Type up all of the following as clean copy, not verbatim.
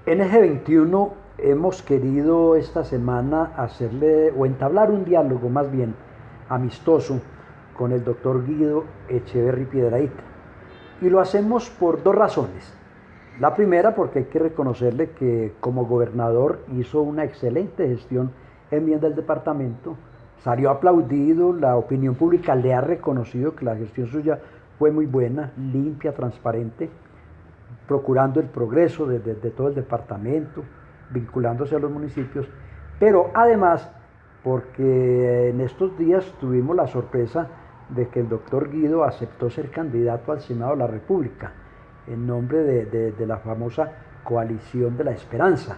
En Eje 21 hemos querido esta semana hacerle o entablar un diálogo más bien amistoso con el doctor Guido Echeverry Piedrahita. Y lo hacemos por dos razones. La primera, porque hay que reconocerle que como gobernador hizo una excelente gestión en bien del departamento, salió aplaudido, la opinión pública le ha reconocido que la gestión suya fue muy buena, limpia, transparente, procurando el progreso de todo el departamento, vinculándose a los municipios, pero además porque en estos días tuvimos la sorpresa de que el doctor Guido aceptó ser candidato al Senado de la República en nombre de la famosa Coalición de la Esperanza,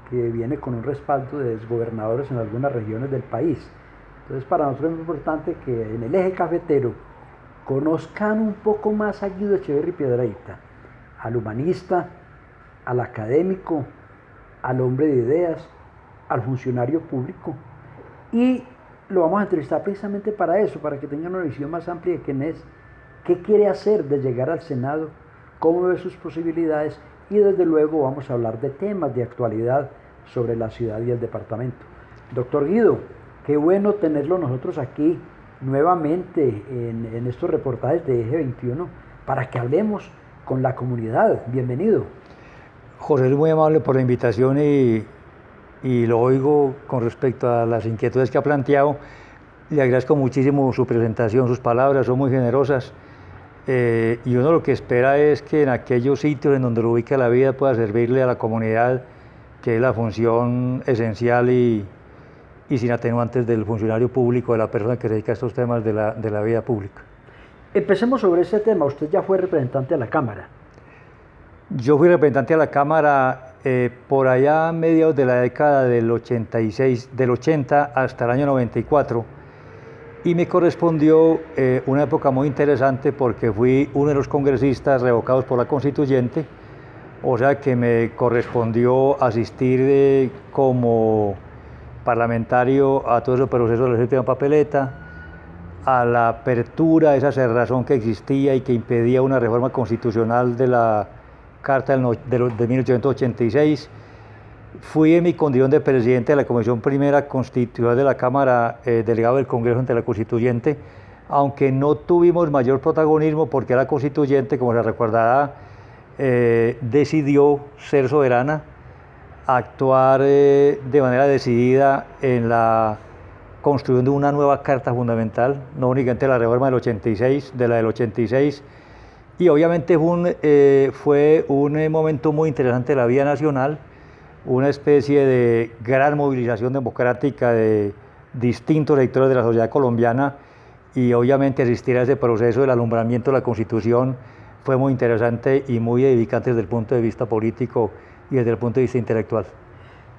que viene con un respaldo de exgobernadores en algunas regiones del país. Entonces para nosotros es muy importante que en el eje cafetero conozcan un poco más a Guido Echeverry Piedrahita, al humanista, al académico, al hombre de ideas, al funcionario público. Y lo vamos a entrevistar precisamente para eso, para que tengan una visión más amplia de quién es, qué quiere hacer de llegar al Senado, cómo ve sus posibilidades y desde luego vamos a hablar de temas de actualidad sobre la ciudad y el departamento. Doctor Guido, qué bueno tenerlo nosotros aquí nuevamente en estos reportajes de Eje 21 para que hablemos con la comunidad. Bienvenido. José es muy amable por la invitación y lo oigo con respecto a las inquietudes que ha planteado. Le agradezco muchísimo su presentación, sus palabras son muy generosas. Y uno lo que espera es que en aquellos sitios en donde lo ubica la vida pueda servirle a la comunidad, que es la función esencial y sin atenuantes del funcionario público, de la persona que se dedica a estos temas de la vida pública. Empecemos sobre ese tema. Usted ya fue representante de la Cámara. Yo fui representante de la Cámara por allá a mediados de la década del 86, del 80 hasta el año 94, y me correspondió una época muy interesante porque fui uno de los congresistas revocados por la Constituyente, o sea que me correspondió asistir como parlamentario a todo ese proceso de la última papeleta, a la apertura de esa cerrazón que existía y que impedía una reforma constitucional de la Carta de 1886. Fui en mi condición de presidente de la Comisión Primera Constitucional de la Cámara, delegado del Congreso ante la Constituyente, aunque no tuvimos mayor protagonismo porque la Constituyente, como se recordará, decidió ser soberana, actuar de manera decidida en la construcción de una nueva Carta Fundamental, no únicamente la reforma del 86, de la del 86, y obviamente fue un momento muy interesante de la vida nacional, una especie de gran movilización democrática de distintos sectores de la sociedad colombiana, y obviamente asistir a ese proceso del alumbramiento de la Constitución fue muy interesante y muy edificante desde el punto de vista político y desde el punto de vista intelectual.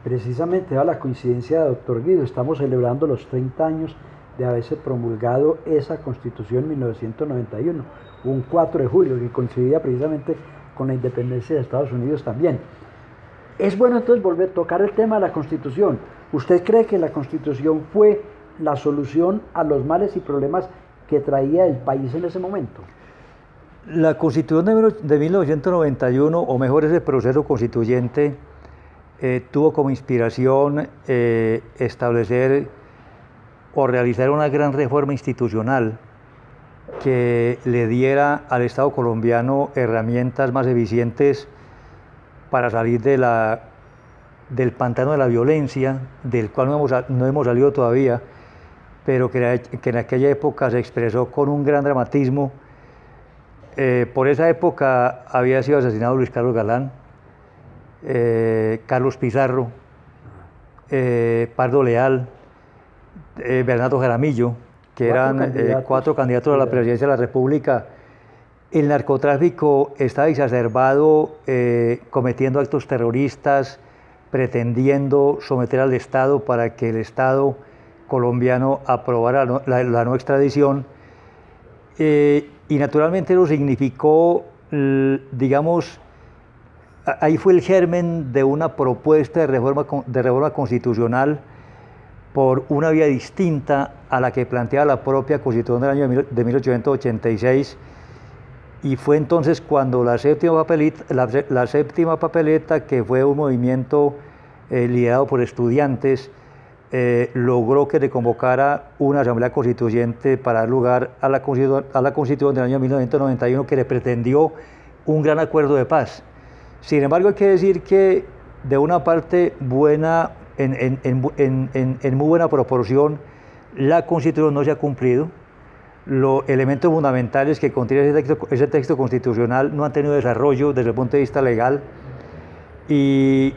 Precisamente a la coincidencia, doctor Guido, estamos celebrando los 30 años de haberse promulgado esa Constitución en 1991, un 4 de julio, que coincidía precisamente con la independencia de Estados Unidos también. Es bueno entonces volver a tocar el tema de la Constitución. ¿Usted cree que la Constitución fue la solución a los males y problemas que traía el país en ese momento? La Constitución de 1991, o mejor ese proceso constituyente, tuvo como inspiración establecer o realizar una gran reforma institucional que le diera al Estado colombiano herramientas más eficientes para salir del pantano de la violencia, del cual no hemos salido todavía, pero que en aquella época se expresó con un gran dramatismo. Por esa época había sido asesinado Luis Carlos Galán, Carlos Pizarro, Pardo Leal, Bernardo Jaramillo, que eran cuatro candidatos a la presidencia de la República. El narcotráfico estaba exacerbado, cometiendo actos terroristas, pretendiendo someter al Estado para que el Estado colombiano aprobara la no extradición. Y naturalmente eso significó, digamos, ahí fue el germen de una propuesta de reforma constitucional por una vía distinta a la que planteaba la propia Constitución del año de 1886, Y fue entonces cuando la séptima papeleta, que fue un movimiento liderado por estudiantes, logró que se convocara una asamblea constituyente para dar lugar a la constitución del año 1991, que le pretendió un gran acuerdo de paz. Sin embargo, hay que decir que de una parte buena, en muy buena proporción, la constitución no se ha cumplido. Los elementos fundamentales que contiene ese texto constitucional no han tenido desarrollo desde el punto de vista legal y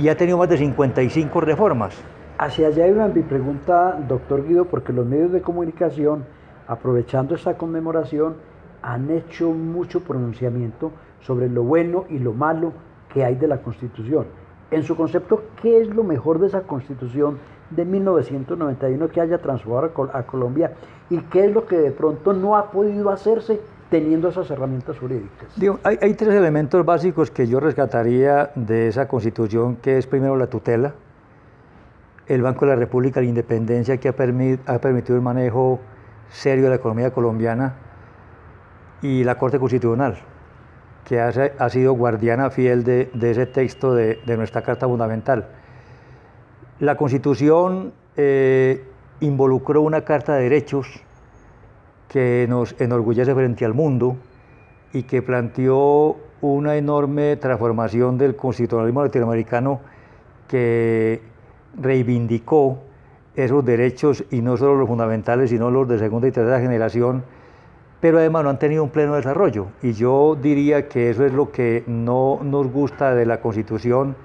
ha tenido más de 55 reformas. Hacia allá iba mi pregunta, doctor Guido, porque los medios de comunicación, aprovechando esta conmemoración, han hecho mucho pronunciamiento sobre lo bueno y lo malo que hay de la Constitución. En su concepto, ¿qué es lo mejor de esa Constitución de 1991 que haya transformado a Colombia y qué es lo que de pronto no ha podido hacerse teniendo esas herramientas jurídicas? Hay tres elementos básicos que yo rescataría de esa Constitución, que es primero la tutela, el Banco de la República, la independencia que ha permitido el manejo serio de la economía colombiana, y la Corte Constitucional, que ha sido guardiana fiel de ese texto de nuestra Carta Fundamental. La Constitución involucró una Carta de Derechos que nos enorgullece frente al mundo y que planteó una enorme transformación del constitucionalismo latinoamericano, que reivindicó esos derechos, y no solo los fundamentales, sino los de segunda y tercera generación, pero además no han tenido un pleno desarrollo. Y yo diría que eso es lo que no nos gusta de la Constitución,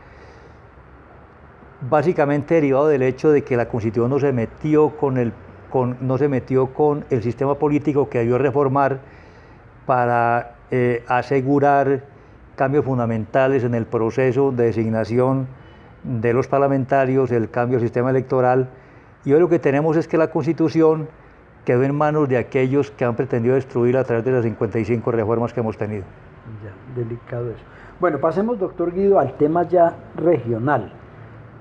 básicamente derivado del hecho de que la Constitución no se metió con el sistema político que debió reformar para asegurar cambios fundamentales en el proceso de designación de los parlamentarios, el cambio del sistema electoral. Y hoy lo que tenemos es que la Constitución quedó en manos de aquellos que han pretendido destruirla a través de las 55 reformas que hemos tenido. Ya, delicado eso. Bueno, pasemos, doctor Guido, al tema ya regional.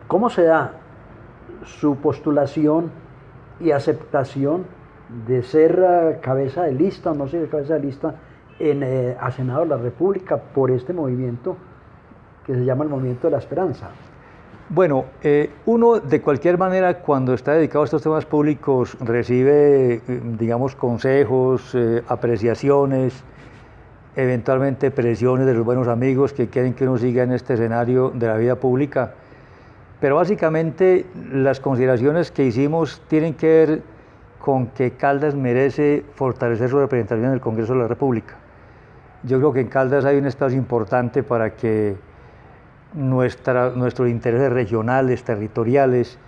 ¿Cómo se da su postulación y aceptación de ser cabeza de lista o no ser cabeza de lista a Senado de la República por este movimiento que se llama el Movimiento de la Esperanza? Bueno, uno de cualquier manera, cuando está dedicado a estos temas públicos, recibe, digamos, consejos, apreciaciones, eventualmente presiones de los buenos amigos que quieren que uno siga en este escenario de la vida pública. Pero básicamente las consideraciones que hicimos tienen que ver con que Caldas merece fortalecer su representación en el Congreso de la República. Yo creo que en Caldas hay un espacio importante para que nuestros intereses regionales, territoriales,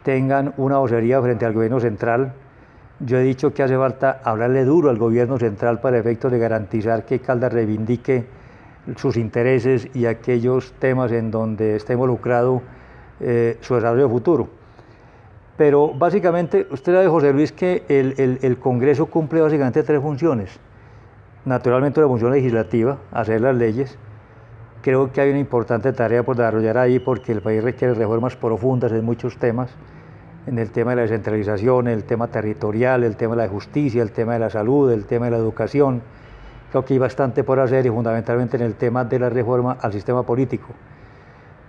tengan una vocería frente al gobierno central. Yo he dicho que hace falta hablarle duro al gobierno central para efectos de garantizar que Caldas reivindique sus intereses y aquellos temas en donde está involucrado su desarrollo futuro. Pero básicamente, usted sabe, José Luis, que el Congreso cumple básicamente tres funciones. Naturalmente la función legislativa, hacer las leyes. Creo que hay una importante tarea por desarrollar ahí, porque el país requiere reformas profundas en muchos temas, en el tema de la descentralización, el tema territorial, el tema de la justicia, el tema de la salud, el tema de la educación. Creo que hay bastante por hacer, y fundamentalmente en el tema de la reforma al sistema político.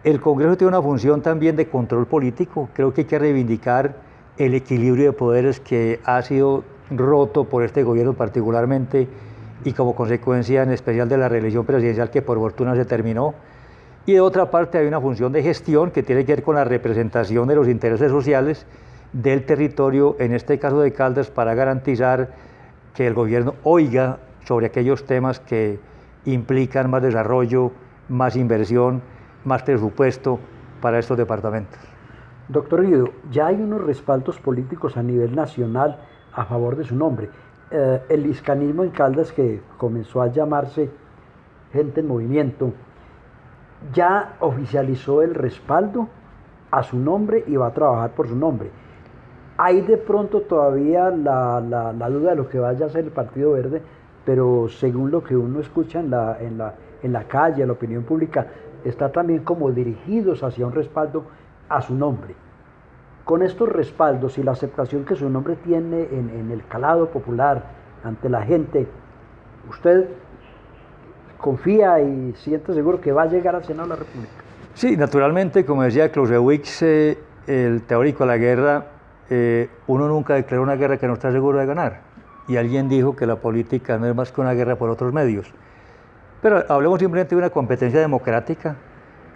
El Congreso tiene una función también de control político. Creo que hay que reivindicar el equilibrio de poderes que ha sido roto por este gobierno particularmente, y como consecuencia en especial de la reelección presidencial que por fortuna se terminó. Y de otra parte hay una función de gestión que tiene que ver con la representación de los intereses sociales del territorio, en este caso de Caldas, para garantizar que el gobierno oiga sobre aquellos temas que implican más desarrollo, más inversión, más presupuesto para estos departamentos. Doctor Guido, ya hay unos respaldos políticos a nivel nacional a favor de su nombre. El liscanismo en Caldas, que comenzó a llamarse Gente en Movimiento, ya oficializó el respaldo a su nombre y va a trabajar por su nombre. Hay de pronto todavía la duda de lo que vaya a hacer el Partido Verde, pero según lo que uno escucha en la calle, en la opinión pública, está también como dirigidos hacia un respaldo a su nombre. Con estos respaldos y la aceptación que su nombre tiene en el calado popular ante la gente, ¿Usted confía y siente seguro que va a llegar al Senado de la República? Sí, naturalmente, como decía Clausewitz, el teórico de la guerra, uno nunca declara una guerra que no está seguro de ganar. Y alguien dijo que la política no es más que una guerra por otros medios. Pero hablemos simplemente de una competencia democrática,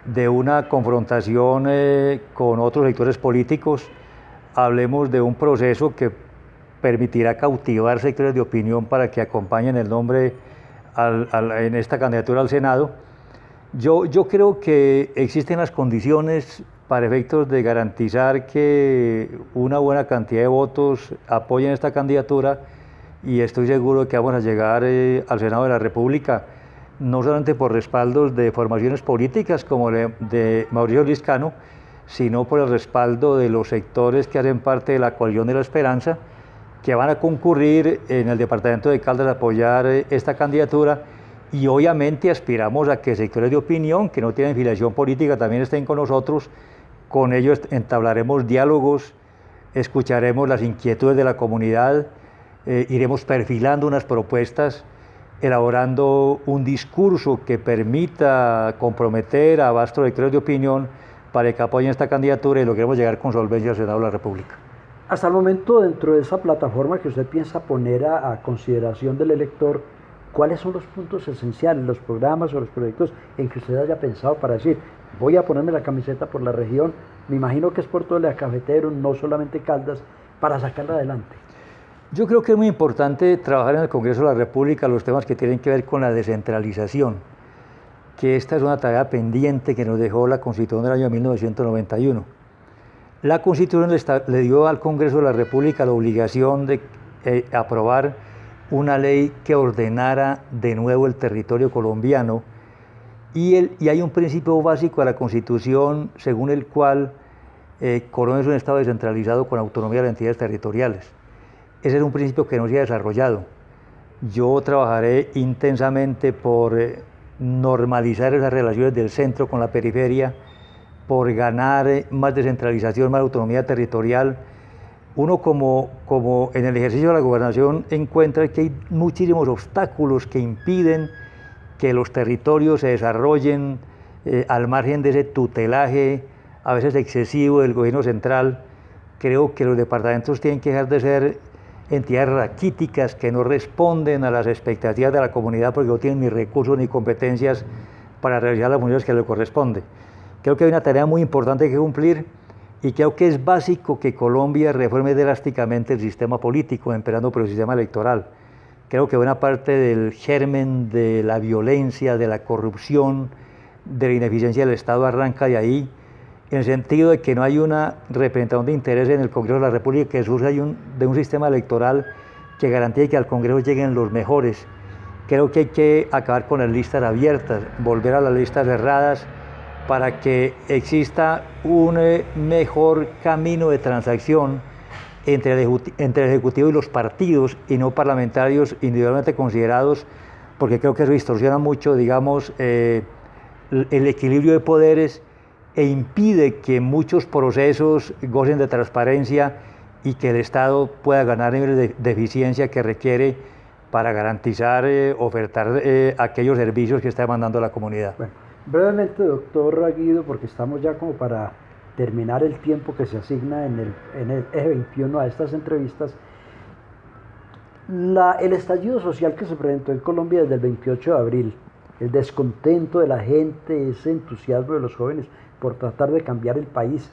de una confrontación con otros sectores políticos, hablemos de un proceso que permitirá cautivar sectores de opinión para que acompañen el nombre en esta candidatura al Senado. Yo creo que existen las condiciones para efectos de garantizar que una buena cantidad de votos apoyen esta candidatura y estoy seguro que vamos a llegar al Senado de la República, no solamente por respaldos de formaciones políticas como de Mauricio Liscano, sino por el respaldo de los sectores que hacen parte de la Coalición de la Esperanza, que van a concurrir en el departamento de Caldas a apoyar esta candidatura, y obviamente aspiramos a que sectores de opinión que no tienen filiación política también estén con nosotros. Con ellos entablaremos diálogos, escucharemos las inquietudes de la comunidad, iremos perfilando unas propuestas, elaborando un discurso que permita comprometer a vastos sectores de opinión para que apoyen esta candidatura y logremos llegar con solvencia al Senado de la República. Hasta el momento, dentro de esa plataforma que usted piensa poner a consideración del elector, ¿cuáles son los puntos esenciales, los programas o los proyectos en que usted haya pensado para decir, voy a ponerme la camiseta por la región? Me imagino que es por todo el cafetero, no solamente Caldas, para sacarla adelante. Yo creo que es muy importante trabajar en el Congreso de la República los temas que tienen que ver con la descentralización, que esta es una tarea pendiente que nos dejó la Constitución del año 1991. La Constitución le dio al Congreso de la República la obligación de aprobar una ley que ordenara de nuevo el territorio colombiano, y hay un principio básico de la Constitución según el cual Colombia es un Estado descentralizado con autonomía de las entidades territoriales. Ese es un principio que no se ha desarrollado. Yo trabajaré intensamente por normalizar esas relaciones del centro con la periferia, por ganar más descentralización, más autonomía territorial. Uno como en el ejercicio de la gobernación encuentra que hay muchísimos obstáculos que impiden que los territorios se desarrollen al margen de ese tutelaje a veces excesivo del gobierno central. Creo que los departamentos tienen que dejar de ser entidades raquíticas que no responden a las expectativas de la comunidad porque no tienen ni recursos ni competencias para realizar las funciones que les corresponde. Creo que hay una tarea muy importante que cumplir y creo que es básico que Colombia reforme drásticamente el sistema político, empezando por el sistema electoral. Creo que buena parte del germen de la violencia, de la corrupción, de la ineficiencia del Estado arranca de ahí, en el sentido de que no hay una representación de interés en el Congreso de la República que surja de un sistema electoral que garantice que al Congreso lleguen los mejores. Creo que hay que acabar con las listas abiertas, volver a las listas cerradas, para que exista un mejor camino de transacción entre el Ejecutivo y los partidos y no parlamentarios individualmente considerados, porque creo que eso distorsiona mucho, digamos, el equilibrio de poderes e impide que muchos procesos gocen de transparencia y que el Estado pueda ganar niveles de eficiencia que requiere para garantizar, ofertar aquellos servicios que está demandando la comunidad. Bueno, brevemente, doctor Guido, porque estamos ya como para terminar el tiempo que se asigna en el eje 21 a estas entrevistas. El estallido social que se presentó en Colombia desde el 28 de abril, el descontento de la gente, ese entusiasmo de los jóvenes por tratar de cambiar el país,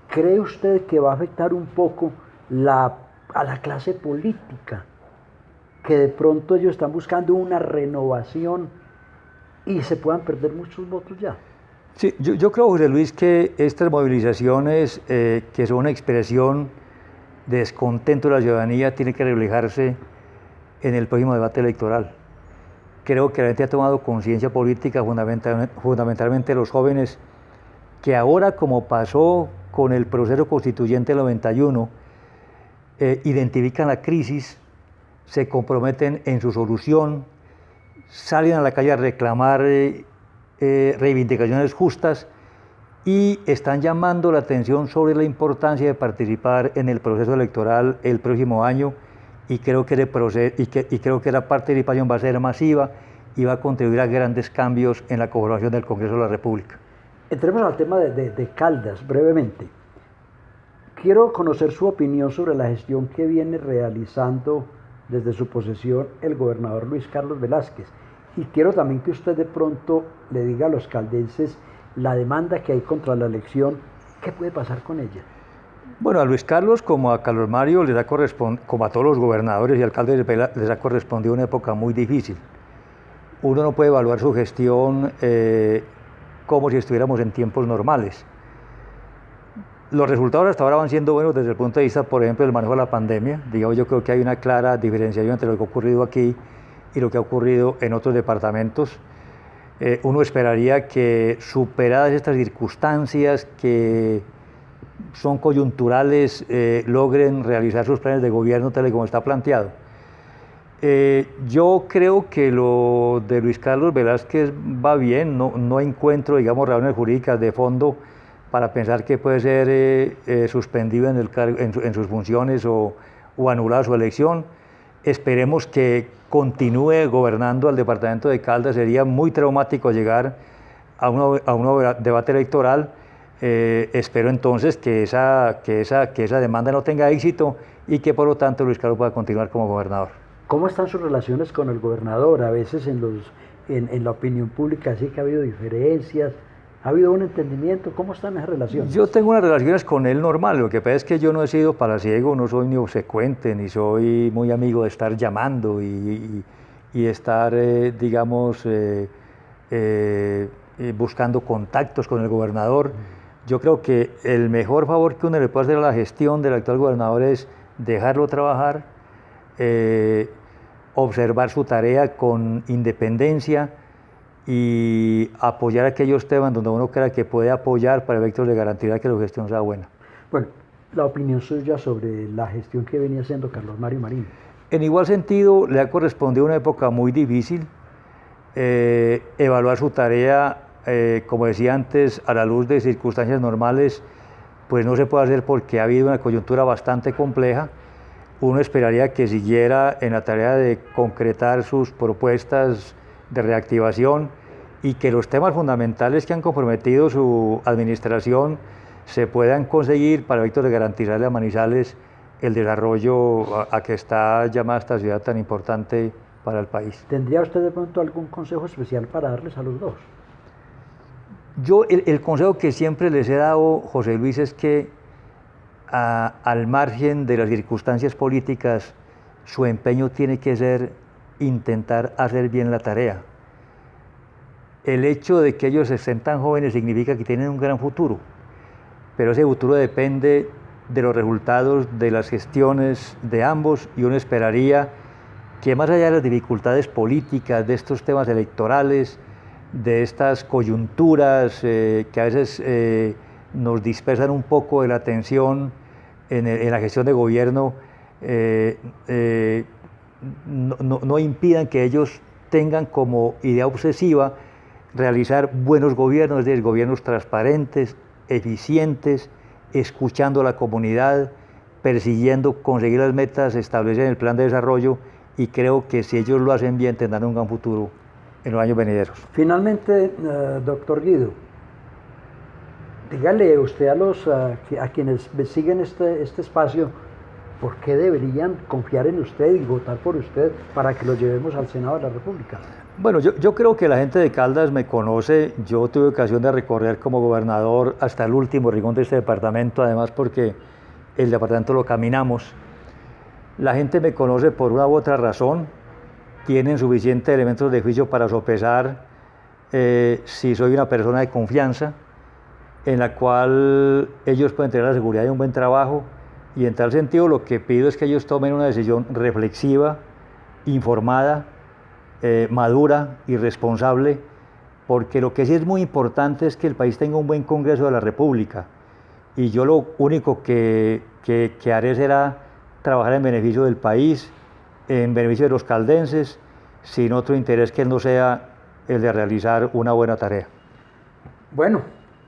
¿cree usted que va a afectar un poco a la clase política? Que de pronto ellos están buscando una renovación y se puedan perder muchos votos ya. Sí, yo creo, José Luis, que estas movilizaciones, que son una expresión de descontento de la ciudadanía, tienen que reflejarse en el próximo debate electoral. Creo que la gente ha tomado conciencia política, fundamentalmente los jóvenes, que ahora, como pasó con el proceso constituyente del 91, identifican la crisis, se comprometen en su solución, salen a la calle a reclamar reivindicaciones justas y están llamando la atención sobre la importancia de participar en el proceso electoral el próximo año y creo que, y creo que la participación va a ser masiva y va a contribuir a grandes cambios en la conformación del Congreso de la República. Entremos al tema de Caldas, brevemente. Quiero conocer su opinión sobre la gestión que viene realizando desde su posesión el gobernador Luis Carlos Velázquez. Y quiero también que usted de pronto le diga a los caldenses la demanda que hay contra la elección, ¿qué puede pasar con ella? Bueno, a Luis Carlos como a Carlos Mario, como a todos los gobernadores y alcaldes les ha correspondido una época muy difícil. Uno no puede evaluar su gestión como si estuviéramos en tiempos normales. Los resultados hasta ahora van siendo buenos desde el punto de vista, por ejemplo, del manejo de la pandemia. Digamos, yo creo que hay una clara diferenciación entre lo que ha ocurrido aquí y lo que ha ocurrido en otros departamentos. Uno esperaría que, superadas estas circunstancias que son coyunturales, logren realizar sus planes de gobierno tal y como está planteado. Yo creo que lo de Luis Carlos Velázquez va bien, no encuentro, digamos, razones jurídicas de fondo para pensar que puede ser suspendido en sus funciones o anulada su elección. Esperemos que continúe gobernando al departamento de Caldas. Sería muy traumático llegar a un debate electoral. Espero entonces que esa demanda no tenga éxito y que por lo tanto Luis Carlos pueda continuar como gobernador. ¿Cómo están sus relaciones con el gobernador? A veces en la opinión pública sí que ha habido diferencias. ¿Ha habido un entendimiento? ¿Cómo están esas relaciones? Yo tengo unas relaciones con él normal, lo que pasa es que yo no he sido palaciego, no soy ni obsecuente, ni soy muy amigo de estar llamando y estar, digamos, buscando contactos con el gobernador. Yo creo que el mejor favor que uno le puede hacer a la gestión del actual gobernador es dejarlo trabajar, observar su tarea con independencia y apoyar aquellos temas donde uno crea que puede apoyar para efectos de garantizar que la gestión sea buena. Bueno, la opinión suya sobre la gestión que venía haciendo Carlos Mario Marín. En igual sentido, le ha correspondido una época muy difícil. Evaluar su tarea, como decía antes, a la luz de circunstancias normales, pues no se puede hacer porque ha habido una coyuntura bastante compleja. Uno esperaría que siguiera en la tarea de concretar sus propuestas de reactivación y que los temas fundamentales que han comprometido su administración se puedan conseguir para efectos de garantizarle a Manizales el desarrollo a que está llamada esta ciudad tan importante para el país. ¿Tendría usted de pronto algún consejo especial para darles a los dos? Yo el consejo que siempre les he dado, José Luis, es que al margen de las circunstancias políticas, su empeño tiene que ser intentar hacer bien la tarea. El hecho de que ellos estén tan jóvenes significa que tienen un gran futuro, pero ese futuro depende de los resultados de las gestiones de ambos y uno esperaría que más allá de las dificultades políticas, de estos temas electorales, de estas coyunturas que a veces nos dispersan un poco de la atención en la gestión de gobierno, no impidan que ellos tengan como idea obsesiva realizar buenos gobiernos, es decir, gobiernos transparentes, eficientes, escuchando a la comunidad, persiguiendo conseguir las metas establecidas en el plan de desarrollo, y creo que si ellos lo hacen bien tendrán un gran futuro en los años venideros. Finalmente, doctor Guido, dígale usted a quienes siguen este espacio, ¿por qué deberían confiar en usted y votar por usted para que lo llevemos al Senado de la República? Bueno, yo creo que la gente de Caldas me conoce. Yo tuve ocasión de recorrer como gobernador hasta el último rincón de este departamento, además porque el departamento lo caminamos. La gente me conoce por una u otra razón, tienen suficientes elementos de juicio para sopesar si soy una persona de confianza, en la cual ellos pueden tener la seguridad de un buen trabajo, y en tal sentido lo que pido es que ellos tomen una decisión reflexiva, informada, madura y responsable, porque lo que sí es muy importante es que el país tenga un buen Congreso de la República, y yo lo único que haré será trabajar en beneficio del país, en beneficio de los caldenses, sin otro interés que no sea el de realizar una buena tarea. Bueno,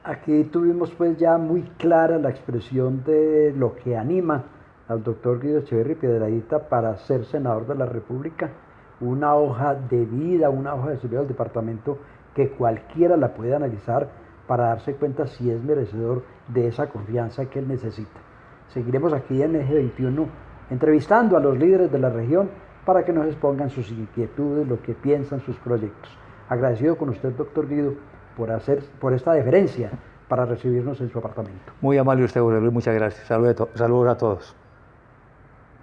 aquí tuvimos pues ya muy clara la expresión de lo que anima al doctor Guido Echeverri Piedradita para ser senador de la República, una hoja de vida, una hoja de servicio al departamento que cualquiera la puede analizar para darse cuenta si es merecedor de esa confianza que él necesita. Seguiremos aquí en Eje 21 entrevistando a los líderes de la región para que nos expongan sus inquietudes, lo que piensan, sus proyectos. Agradecido con usted, doctor Guido, por esta deferencia para recibirnos en su apartamento. Muy amable usted, José Luis, muchas gracias. Saludos a todos.